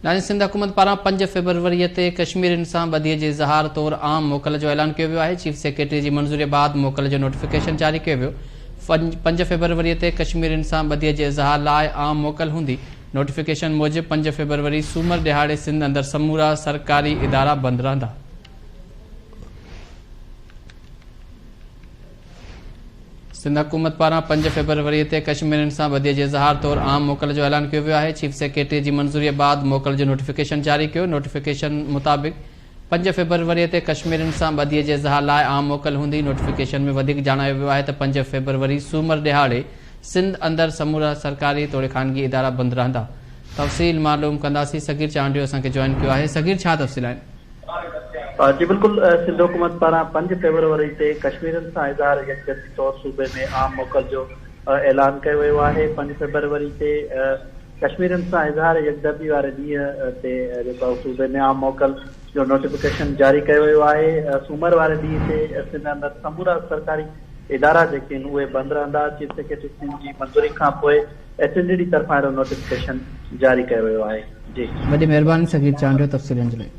नानी सिंध हुकूमत पारां 5 फरवरी ते कश्मीरियुनि सां ॿधीअ जे इज़हार तौरु आम मोकल जो ऐलान कयो वियो आहे। चीफ सेक्रेटरी जी मंज़ूरी बाद मोकल जो नोटिफिकेशन जारी कयो वियो। 5 फरवरी ते कश्मीरियुनि सां ॿधीअ जे इज़हार लाइ आम मोकल हूंदी। नोटिफिकेशन मूजिबि 5 फरवरी सूमर ॾिहाड़े सिंध अंदरि समूरा सरकारी इदारा बंदि रहंदा। सिंध हुकूमत पारां 5 फरवरी ते कश्मीरियुनि सां ॿधीअ जे इज़हार तौरु आम मोकल जो ऐलान कयो वियो आहे। चीफ सेक्रेटरी जी मंज़ूरी बाद मोकल जो नोटिफिकेशन जारी कयो। नोटिफिकेशन मुताबिक़ 5 फरवरी ते कश्मीरियुनि सां ॿधीअ जे इज़हार लाइ आम मोकल हूंदी। नोटिफिकेशन में वधीक ॼाणायो वियो आहे त 5 फरवरी सूमर ॾिहाड़े सिंध अंदरि समूरा सरकारी तोड़े ख़ानगी इदारा बंदि रहंदा। तफ़सील मालूम कंदासीं। सगीर चांडियो असांखे जॉइन कयो आहे। सगीर, छा तफ़सील आहिनि? जी बिल्कुल, सिंध हुकूमत पारां 5 फरवरी ते कश्मीरियुनि सां इज़हार यकजहती तौर सूबे में आम मोकल जो ऐलान कयो वियो आहे। 5 फरवरी ते कश्मीरियुनि सां इज़हार यकजहती वारे ॾींहं ते जेको सूबे में आम मोकल जो नोटिफिकेशन जारी कयो वियो आहे। सूमर वारे ॾींहं ते सिंध अंदरि समूरा सरकारी इदारा जेके आहिनि उहे बंदि रहंदा। चीफ सेक्रेटरी सिंध जी मंज़ूरी खां पोइ HNDD तरफ़ां अहिड़ो नोटिफिकेशन जारी कयो वियो आहे। जी, वॾी महिरबानी सगीर चांडियो तफ़सीलनि जे लाइ।